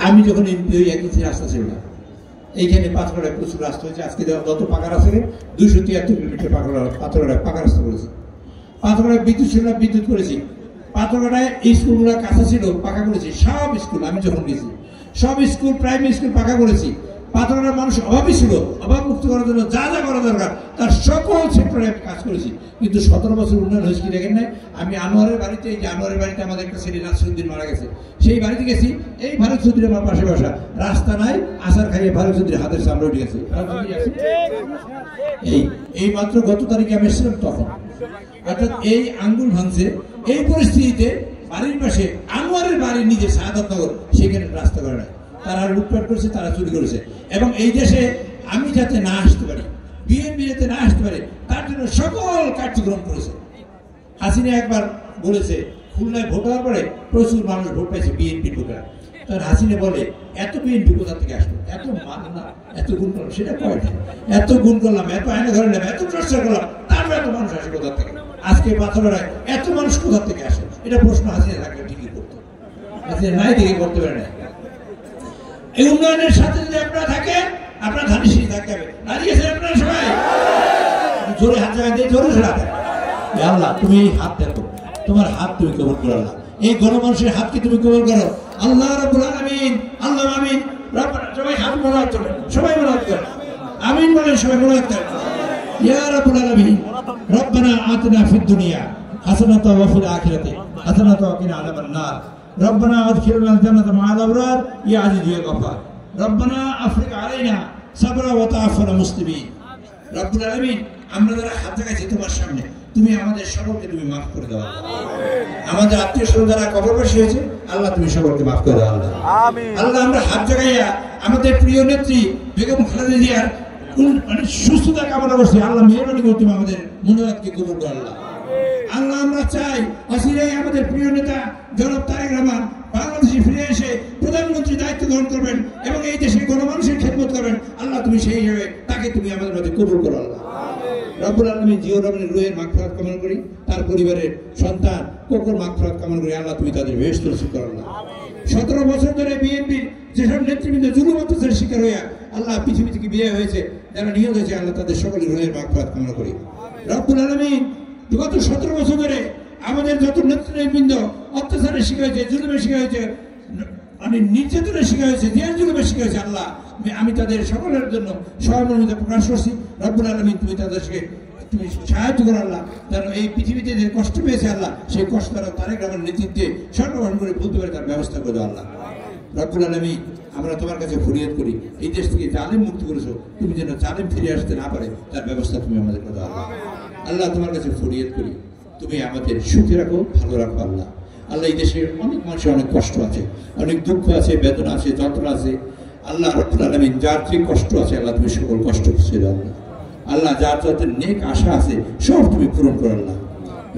আমি যখন এমপি হই একই রাস্তা ছিল না, এইখানে পাথরঘাটায় প্রচুর রাস্তা হয়েছে। আজকে যত পাকা রাস্তা 273 কিলোমিটার পাথরঘাটায় পাকা রাস্তা করেছি। পাথরঘাটায় বিদ্যুৎ ছিল না, বিদ্যুৎ করেছি। পাথরঘাটায় স্কুলগুলো কাঁচা ছিল, পাকা করেছি। সব স্কুল আমি যখন গেছি সব স্কুল প্রাইমারি স্কুল পাকা করেছি। পাথরঘাটার মানুষ অভাবই ছিল, অভাব মুক্ত করার জন্য যা যা করা দরকার তার সকল সেক্টরে আমি কাজ করেছি। কিন্তু 17 বছর উন্নয়ন হয়েছে কি দেখেন নাই? আমি আনোয়ারের বাড়িতে, এই যে আনোয়ারের বাড়িতে আমাদের একটা ছেলে নাসিরউদ্দিন মারা গেছে, সেই বাড়িতে গেছি। এই ফারুক চৌধুরী আমার পাশে বসা, রাস্তা নাই, আসার খাইয়ে ফারুক চৌধুরী হাতের চামড়া উঠে গেছে। এই মাত্র গত তারিখে আমি এসেছিলাম তখন। অর্থাৎ এই আঙ্গুল ভাঙছে। এই পরিস্থিতিতে বাড়ির পাশে আনোয়ারের বাড়ির নিজে শাহাদাতনগর, সেখানে রাস্তা করে নাই। তারা লুটপাট করেছে, তারা চুরি করেছে। এবং এই দেশে আমি যাতে না আসতে পারি, বিএনপি যাতে না আসতে পারে, তার জন্য সকল কার্যক্রম করেছে। হাসিনা একবার বলেছে, খুলনায় ভোট হওয়ার পরে প্রচুর মানুষ ভোট পাইছে বিএনপির লোকেরা। তখন হাসিনা বলে, এত বিএনপি কোথা থেকে আসলো, এত মান না, এত গুণ করলাম, সেটা কয় না, এত গুণ করলাম, এত আয়না ধরে নিলাম, এত চর্চা করলাম, তারপর এত মানুষ আসে কোথা থেকে? আজকে পাথরঘাটায় এত মানুষ কোথা থেকে আসে? এটা প্রশ্ন হাসিনা থাকলে ঠিকই করতো, হাসিনা নাই দিকে করতে পারে না। এই উন্নয়নের সাথে যদি আপনারা থাকেন, আপনারা ধানিশী থাকতে হবে। দাঁড়িয়েছেন আপনারা সবাই, জোরে হাত জায়গা দিয়ে জোরে সরাতে। আল্লাহ তুমি এই হাত দেখো, তোমার হাত তুমি কবুল করো। আল্লাহ এই গণমানুষের হাতকে তুমি কবুল করো। আল্লাহ রাব্বুল আলামিন, আল্লাহ আমিন। সবাই হাত মোনাজাত করেন, সবাই মোনাজাত করেন, আমিন বলেন, সবাই মোনাজাত করেন। ইয়া রাব্বুল আলামিন, রব্বানা আতিনা ফিদ দুনিয়া হাসানাতাও ওয়া ফিল আখিরাতি হাসানাতাও ওয়া কিনা আযাবান নার। রব্বানা আদখিলনাল জান্নাতা মা'আল আবরার ইয়া আজিজ ইয়া গফফার। রব্বানা আফরিগ আলাইনা সাবরা ওয়া তাওয়াফানা মুসলিমিন। রব্বুল আলামিন, আমরা যারা হাত জাগাইছি তোমার সামনে, তুমি আমাদের সকলকে তুমি মাফ করে দাও। আমাদের আত্মীয় স্বজন যারা কবরবাসী হয়েছে, আল্লাহ তুমি সকলকে মাফ করে দাও। আল্লাহ আল্লাহ আমরা হাত জাগাইয়া আমাদের প্রিয় নেত্রী বেগম খালেদা জিয়ার মানে সুস্থতা কামনা করছি। আল্লাহ মেহরবানি করে তুমি আমাদের মুনাজাতকে কবুল করো। আল্লাহ আল্লাহ আমরা চাই অচিরেই আমাদের প্রিয় নেতা জনাব তারেক রহমান বাংলাদেশে ফিরে এসে প্রধানমন্ত্রী দায়িত্ব গ্রহণ করবেন এবং এই দেশের গণমানুষের খেদমত করবেন। আল্লাহ তুমি সেই হিসেবে তাকে তুমি আমাদের মধ্যে কবুল করো। আল্লাহ রব্বুল আলামিন জিয়াউর রহমানের রুহের মাগফিরাত কামনা করি, তার পরিবারের সন্তান কোকর মাগফিরাত কামনা করি। আল্লাহ তুমি তাদের বেহেশত নসিব করো। আল্লাহ 17 বছর ধরে বিএনপির যেসব নেতৃবৃন্দ জুলুম অত্যাচারের শিকার হইয়া আল্লাহ পৃথিবী থেকে বিয়ে হয়েছে, যারা নিহত হয়েছে, আল্লাহ তাদের সকলের রুহের মাগফিরাত কামনা করি। রব্বুল আলামিন গত 17 বছর ধরে আমাদের যত নেতৃবৃন্দ অত্যাচারের শিকার হয়েছে, জুলুমের শিকার হয়েছে, মানে নির্যাতনের শিকার হয়েছে, জেল জুলুমের শিকার হয়েছে, আল্লাহ আমি তাদের সকলের জন্য সহমর্মিতা প্রকাশ করছি। রব্বুল আলামিন তুমি তাদেরকে তুমি সাহায্য করো। আল্লাহ যেন এই পৃথিবীতে যে কষ্ট পেয়েছে, আল্লাহ সেই কষ্ট তারা তারেক রহমানের নেতৃত্বে সর্বগ্রহণ করে বলতে পারে, তার ব্যবস্থা করে দাও। আল্লাহ রব্বুল আলামিন, আমরা তোমার কাছে ফরিয়াদ করি, এই দেশ থেকে জালেম মুক্ত করেছো, তুমি যেন জালেম ফিরে আসতে না পারে তার ব্যবস্থা তুমি আমাদের করে দাও। আল্লাহ আল্লাহ তোমার কাছে ফরিয়াদ করি, তুমি আমাদের সুখে রাখো, ভালো রাখো। আল্লাহ আল্লাহ এই দেশের অনেক মানুষের অনেক কষ্ট আছে, অনেক দুঃখ আছে, বেদনা আছে, যন্ত্রণা আছে। আল্লাহ রব্বুল আলামিন যার যে কষ্ট আছে, আল্লাহ তুমি সকল কষ্ট ছেড়ে দাও। আল্লাহ আল্লাহ যার যাদের নেক আশা আছে সব তুমি পূরণ করো। আল্লাহ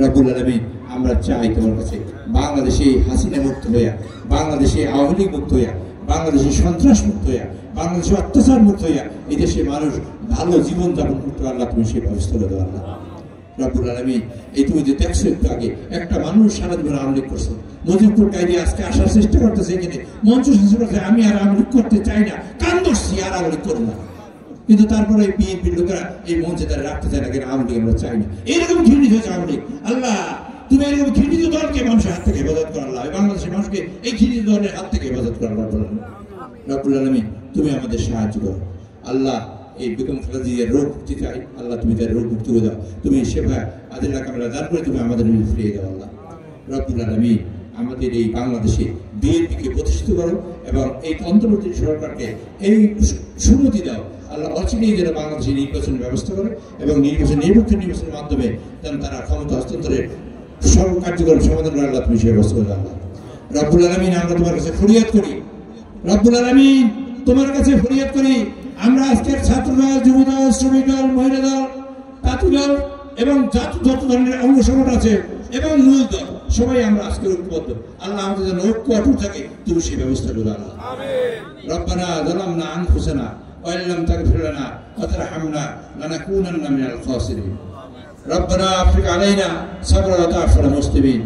রব্বুল আলামিন, আমরা চাই তোমার কাছে বাংলাদেশে হাসিনা মুক্ত হইয়া, বাংলাদেশে আওয়ামী লীগ মুক্ত হইয়া, বাংলাদেশে সন্ত্রাস মুক্ত হইয়া, বাংলাদেশে অত্যাচার মুক্ত হইয়া এই দেশের মানুষ ভালো জীবনযাপন করতে। আল্লাহ তুমি সেই ব্যবস্থা করে দাও। আল্লাহ রব্বুল আলামিন, এই তুমি যে দেখছো একটু আগে একটা মানুষ সারা জীবন আওয়ামী লীগ করছে, মজিবপুর কায়দি আজকে আসার চেষ্টা করতেছে, এখানে মঞ্চ শেষ করছে, আমি আর আওয়ামী লীগ করতে চাই না, কান ধরছি, আর আওয়ামী লীগ করবো না। কিন্তু তারপরে বিএনপির লোকেরা এই মঞ্চে তারা রাখতে চায় না, কেন আওয়ামী লীগ আমরা চাই না। এরকম ঘৃণিত হয়েছে আওয়ামী লীগ। আল্লাহ তুমি এরকম ঘৃণিত দলকে মানুষের হাত থেকে হেফাজত করো। আল্লাহ বাংলাদেশের মানুষকে এই ঘৃণিত দলের হাত থেকে হেফাজত করো। রব্বুল আলামিন, তুমি আমাদের সাহায্য করো। আল্লাহ এই বেগম খালেদা জিয়ার রোগ মুক্তি চাই, আল্লাহ তুমি তার রোগ মুক্তি করে দাও, তুমি সেবা আদিল্লা কামেলা দান করে তুমি আমাদের ফিরিয়ে দাও। আল্লাহ রব্বুল আলামিন, আমাদের এই বাংলাদেশে বিএনপিকে প্রতিষ্ঠিত করো এবং এই অন্তর্বর্তী সরকারকে এই সুমতি দাও। আল্লাহ অচিরেই যেন বাংলাদেশে নির্বাচনের ব্যবস্থা করে এবং নিরপেক্ষ নির্বাচনের মাধ্যমে যেন তারা ক্ষমতা হস্তান্তরের সর্ব কার্যকর সমাধান করে। আল্লাহ তুমি সে ব্যবস্থা করে। আল্লাহ রব্বুল আলামিন, আমরা তোমার কাছে ফরিয়াদ করি। রব্বুল আলামিন, তোমার কাছে ফরিয়াদ করি, আমরা আজকের ছাত্রদল, যুবদল, শ্রমিক দল, মহিলা দল, তাঁতি দল এবং যত ধরনের অঙ্গ সংগঠন আছে এবং মূল দল সবাই আমরা আজকে ঐক্যবদ্ধ। আল্লাহ আমাদের যেন ঐক্য অটুট থাকে, তুমি সেই ব্যবস্থা করো। আল্লাহ রব্বানা যালামনা আনফুসানা ওয়া ইল্লাম তাগফির লানা ওয়া তারহামনা লানাকুনান্না মিনাল খাসিরিন। রব্বানা আফরিগ আলাইনা সাবরা ওয়া তাওফানা মুসলিমিন।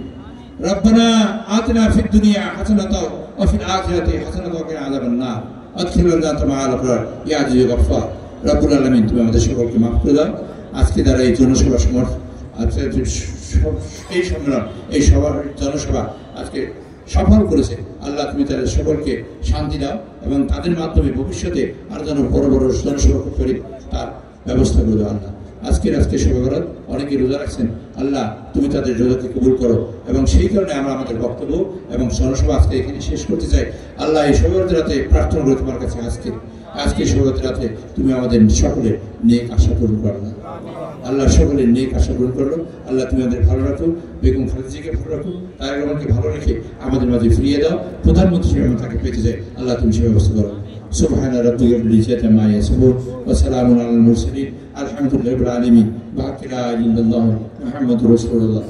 রব্বানা আতিনা ফিদ দুনিয়া হাসানাতাও وفي الآخرة حسنة وقنا عذاب النار أدخلنا الجنة مع الأبرار يا عزيز يا غفار রব্বুল আলামিন তুমি আমাদের সকলকে মাফ করে দাও। আজকে যারা এই জনসভা এই সম্মেলন এই সভার জনসভা আজকে সফল করেছে, আল্লাহ তুমি তাদের সকলকে শান্তি দাও এবং তাদের মাধ্যমে ভবিষ্যতে আরো যেন বড় বড় জনসভা করি তার ব্যবস্থা করে দাও। আল্লাহ আজকে সভা বরাত অনেকে রোজা রাখছেন, আল্লাহ তুমি তাদের রোজাকে কবুল করো এবং সেই কারণে আমরা আমাদের বক্তব্য এবং জনসভা আজকে এখানে শেষ করতে চাই। আল্লাহ এই সভাবরাতের রাতে প্রার্থনা করে তোমার কাছে আজকে সভাবরাতের রাতে তুমি আমাদের সকলে নেক আশা পূরণ করো না। আল্লাহ সকলের নেক আশা পূরণ করলো। আল্লাহ তুমি আমাদের ভালো রাখো, বেগম খালেদাকে ভালো রাখো, তারেক রহমানকে ভালো রেখে আমাদের মাঝে ফিরিয়ে দাও। প্রধানমন্ত্রী হিসেবে আমরা তাকে পেতে চাই, আল্লাহ তুমি সে ব্যবস্থা করো। সুবহানা রাব্বিকা রাব্বিল ইজ্জাতি আম্মা ইয়াসিফুন ওয়া সালামুন আলাল মুরসালিন আলহামদুলিল্লাহি রাব্বিল আলামিন। বাকিলা ইল্লাল্লাহু মুহাম্মাদুর রাসূলুল্লাহ।